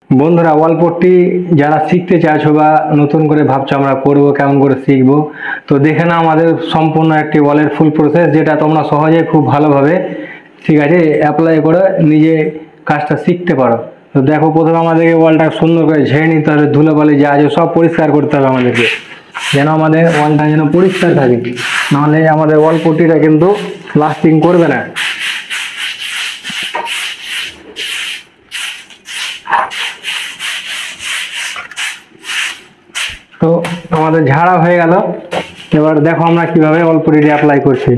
বন্ধুরা, অল্পটি যারা শিখতে চাইছো বা নতুন করে ভাবছো আমরা করব কেমন করে শিখবো, তো দেখে নাও আমাদের সম্পূর্ণ একটি ওয়ালের ফুল প্রসেস, যেটা তোমরা সহজে খুব ভালোভাবে ঠিক আছে অ্যাপ্লাই করে নিজে কাজটা শিখতে পারো। তো দেখো, প্রথমে আমাদেরকে ওয়ালটা সুন্দর করে ঝেড়ে নিতে হবে, ধুলোবালি যা আছে সব পরিষ্কার করতে হবে আমাদেরকে, যেন আমাদের ওয়ালটা যেন পরিষ্কার থাকে, নাহলে আমাদের ওয়াল পট্টিটা কিন্তু লাস্টিং করবে না। তো আমাদের ঝাড়া হয়ে গেল, এবার দেখো আমরা কিভাবে অল্প রেডি অ্যাপ্লাই করছি।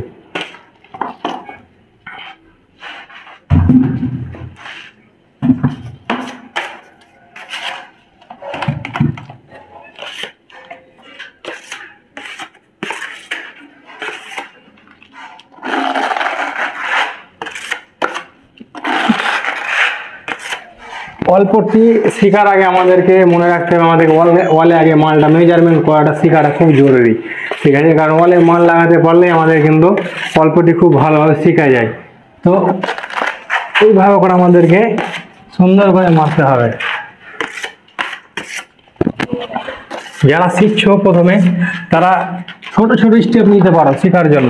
অল্পটি শেখার আগে আমাদেরকে মনে রাখতে হবে, আমাদের ওয়ালে আগে মালটা মেজারমেন্ট করাটা শেখাটা খুব জরুরি, ঠিক আছে? কারণ ওয়ালে মাল লাগাতে পারলে আমাদের কিন্তু অল্পটি খুব ভালোভাবে শেখা যায়। তো এইভাবে করে আমাদেরকে সুন্দর করে মারতে হবে। যারা শিখছো প্রথমে, তারা ছোট ছোট স্টেপ নিতে পারো শেখার জন্য,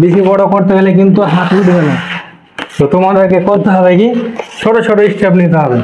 বেশি বড় করতে গেলে কিন্তু হাত উঠবে না। তো তোমাদেরকে করতে হবে কি, ছোট ছোট স্টেপ নিতে হবে।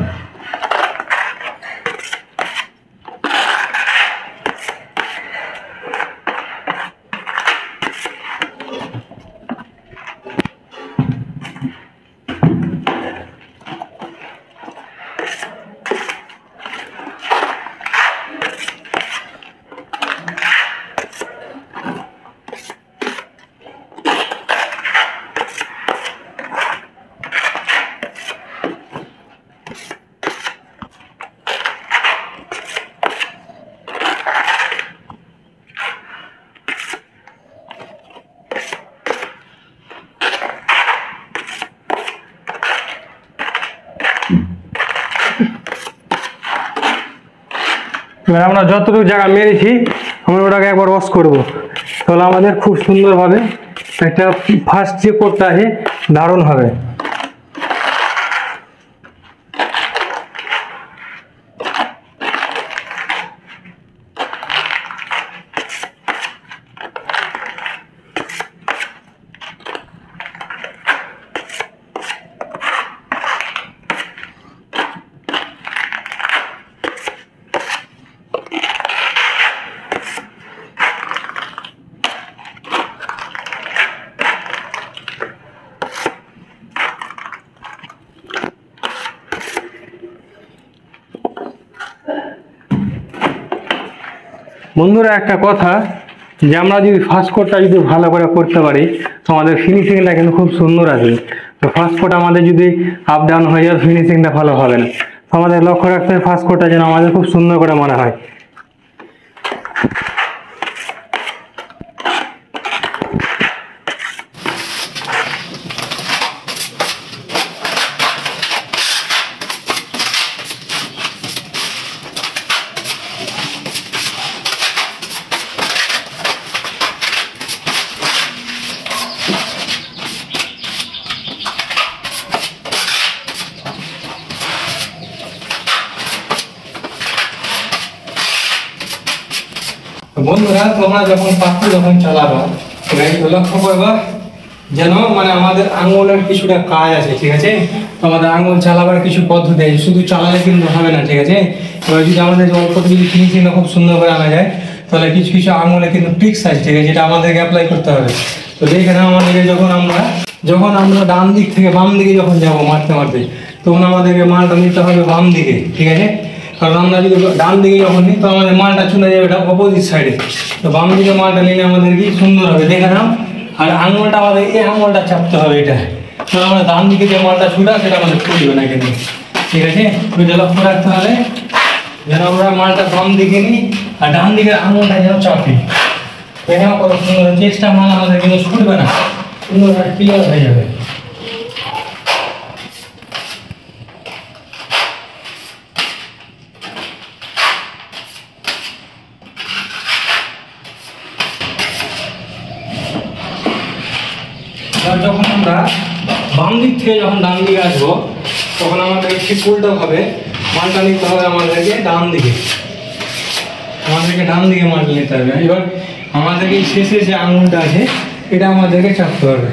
এবার আমরা যতটুকু জায়গা মেরেছি আমরা ওটাকে একবার ওয়াশ করবো, তাহলে আমাদের খুব সুন্দরভাবে একটা ফার্স্ট যে কোটটা আছে দারুণ হবে। বন্ধুরা, একটা কথা, যে আমরা যদি ফার্স্ট কোটটা যদি ভালো করে করতে পারি তো আমাদের ফিনিশিংটা কিন্তু খুব সুন্দর আসবে। তো ফার্স্ট কোট আমাদের যদি আপ ডাউন হয়ে যায় ফিনিশিংটা ভালো হবে না। তো আমাদের লক্ষ্য রাখতে হবে ফার্স্ট কোটটা যেন আমাদের খুব সুন্দর করে মনে হয়। বন্ধুরা, তোমরা যখন পাত্র যখন চালাবা লক্ষ্য করবা যেন মানে আমাদের আঙুলের কিছুটা কাজ আছে, ঠিক আছে? তো আমাদের আঙুল চালাবার কিছু পদ্ধতি আছে, শুধু চালালে কিন্তু হবে না, ঠিক আছে? এবার যদি আমাদের অল্প যদি ফিনিশিংটা খুব সুন্দর করে আনা যায় তাহলে কিছু কিছু আঙুলে কিন্তু ট্রিক্স আছে, ঠিক আছে, যেটা আমাদেরকে অ্যাপ্লাই করতে হবে। তো যেখানে আমাদেরকে যখন আমরা ডান দিক থেকে বাম দিকে যখন যাবো মারতে মারতে, তখন আমাদেরকে মালটা নিতে হবে বাম দিকে, ঠিক আছে? কারণ আমরা যদি ডান দিকে যখন নিই তো আমাদের মালটা চলে যাবে এটা অপোজিট সাইডে। তো বাম দিকে মালটা নিলে আমাদের কি সুন্দর হবে, দেখে নাও। আর আঙুলটা আমাদের এই আঙুলটা চাপতে হবে এটা, তো আমরা ডান দিকে যে মালটা ছুটা সেটা আমাদের ছুটবে না কিন্তু, ঠিক আছে? ওইটা লক্ষ্য রাখতে হবে যেন আমরা মালটা বাম দিকে নিই আর ডান দিকের আঙুলটা যেন চাপি। দেখে কত সুন্দর, চেষ্টা মাল আমাদের কিন্তু ছুটবে না, সুন্দরভাবে ক্লিয়ার হয়ে যাবে। যখন আমরা বাম দিক থেকে যখন ডান দিকে আসবো তখন আমাদের ঠিক উল্টো ভাবে মালটা নিতে হবে আমাদেরকে ডান দিকে, মালটা নিতে হবে। এবার আমাদেরকে শেষে যে আঙুলটা আছে এটা আমাদেরকে চাপতে হবে।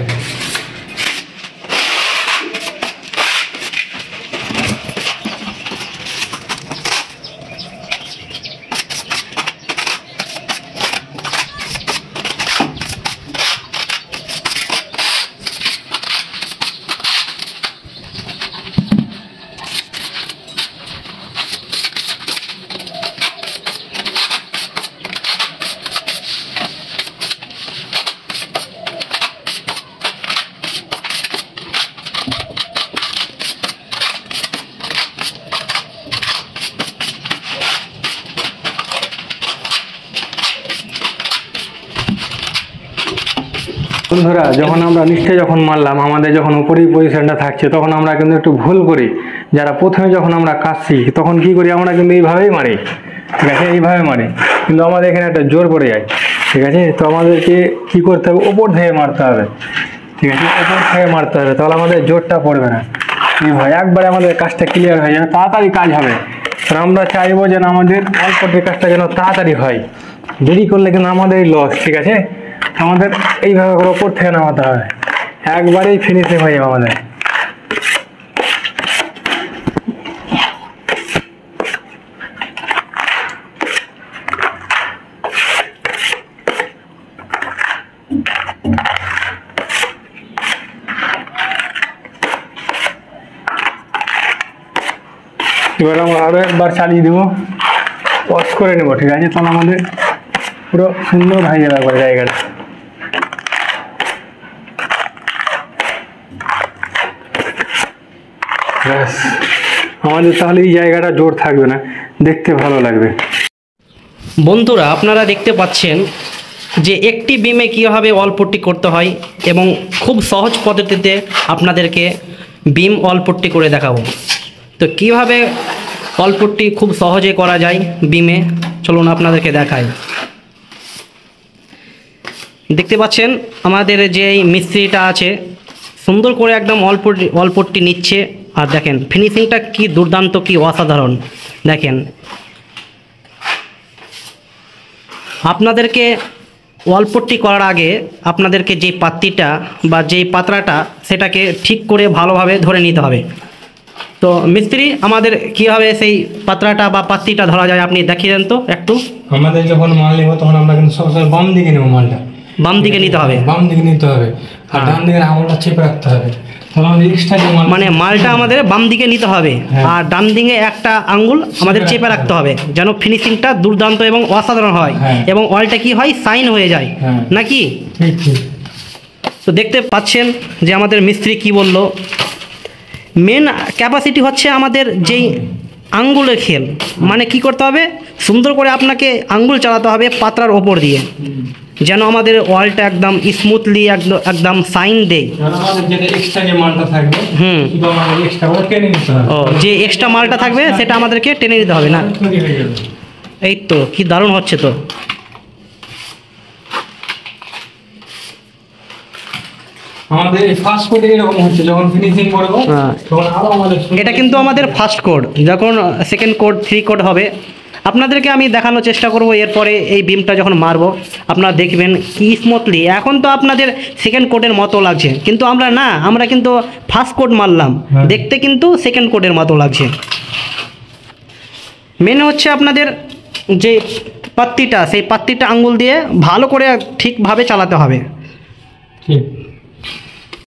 বন্ধুরা, যখন আমরা নিচে যখন মারলাম, আমাদের যখন উপরেই পজিশনটা থাকছে, তখন আমরা কিন্তু একটু ভুল করি। যারা প্রথমে যখন আমরা কাজ শিখি তখন কি করি, আমরা কিন্তু এইভাবেই মারি, ঠিক আছে, এইভাবে মারি, কিন্তু আমাদের এখানে একটা জোর পড়ে যায়, ঠিক আছে। তো আমাদেরকে কি করতে হবে, ওপর থেকে মারতে হবে, ঠিক আছে, ওপর থেকে মারতে হবে, তাহলে আমাদের জোরটা পড়বে না। এইভাবে একবারে আমাদের কাজটা ক্লিয়ার হয়ে যাবে, তাড়াতাড়ি কাজ হবে। কারণ আমরা চাইবো যেন আমাদের অল্পটির কাজটা যেন তাড়াতাড়ি হয়, দেরি করলে কিন্তু আমাদেরই লস, ঠিক আছে। আমাদের এইভাবে করে ওপর থেকে নামাতে হবে, একবারেই ফিনিশিং হয়ে যাবে আমাদের। এবার আমরা আরো একবার চালিয়ে দেবো, ওয়াশ করে নেবো, ঠিক আছে, তাহলে আমাদের পুরো সুন্দর হয়ে যাবে একবার জায়গাটা। ব্যাস, আমাদের তাহলে এই জায়গাটা জোর থাকবে না, দেখতে ভালো লাগবে। বন্ধুরা, আপনারা দেখতে পাচ্ছেন যে একটি বিমে কীভাবে অল্পট্টি করতে হয় এবং খুব সহজ পদ্ধতিতে আপনাদেরকে বিম অল্পট্টি করে দেখাবো। তো কিভাবে অল্পট্টি খুব সহজে করা যায় বিমে, চলুন আপনাদেরকে দেখাই। দেখতে পাচ্ছেন আমাদের যে মিস্ত্রিটা আছে সুন্দর করে একদম অল্পট্টি নিচ্ছে, আর দেখেন ফিনিশিংটা কি দুর্দান্ত, কি অসাধারণ। দেখেন, আপনাদেরকে অল্পট্টি করার আগে আপনাদেরকে যে পাত্তিটা বা যেই পাতরাটা সেটাকে ঠিক করে ভালোভাবে ধরে নিতে হবে। তো মিস্ত্রি, আমাদের কীভাবে সেই পাতরাটা বা পাত্তিটা ধরা যায় আপনি দেখিয়ে দেন তো একটু। আমাদের যখন মাল নেব তখন আমরা কিন্তু সবসময় বাম দিকে নেবো, মালটা বাম দিকে নিতে হবে, বাম দিকে নিতে হবে, আর ডান দিকের আঙুলটা চেপে রাখতে হবে। মানে মালটা আমাদের বাম দিকে নিতে হবে, আর ডান দিকে একটা আঙ্গুল আমাদের চেপে রাখতে হবে, যেন ফিনিশিংটা দুর্দান্ত এবং অসাধারণ হয় এবং অয়েলটা কি হয়, সাইন হয়ে যায় নাকি। তো দেখতে পাচ্ছেন যে আমাদের মিস্ত্রি কি বলল, মেন ক্যাপাসিটি হচ্ছে আমাদের যেই আঙ্গুলের খেল, মানে কি করতে হবে, সুন্দর করে আপনাকে আঙ্গুল চালাতে হবে পাতরার ওপর দিয়ে, যেন আমাদের ওয়ালটা একদম স্মুথলি একদম সাইন দেয়। ও, যে এক্সট্রা মালটা থাকবে সেটা আমাদেরকে টেনে নিতে হবে না। এই তো কি দারুণ হচ্ছে। তো আমাদের ফার্স্ট কোড এরকম হচ্ছে, যখন ফিনিশিং করব তখন আরো আমাদের এটা কিন্তু আমাদের ফার্স্ট কোড, যখন সেকেন্ড কোড, 3 কোড হবে আপনাদেরকে আমি দেখানোর চেষ্টা করব। এরপরে এই বিমটা যখন মারবো আপনারা দেখবেন কি স্মুথলি। এখন তো আপনাদের সেকেন্ড কোডের মতো লাগছে, কিন্তু আমরা কিন্তু ফার্স্ট কোড মারলাম, দেখতে কিন্তু সেকেন্ড কোডের মতো লাগছে। মেন হচ্ছে আপনাদের যে পাত্তিটা, সেই পাত্তিটা আঙ্গুল দিয়ে ভালো করে ঠিকভাবে চালাতে হবে। ঠিক।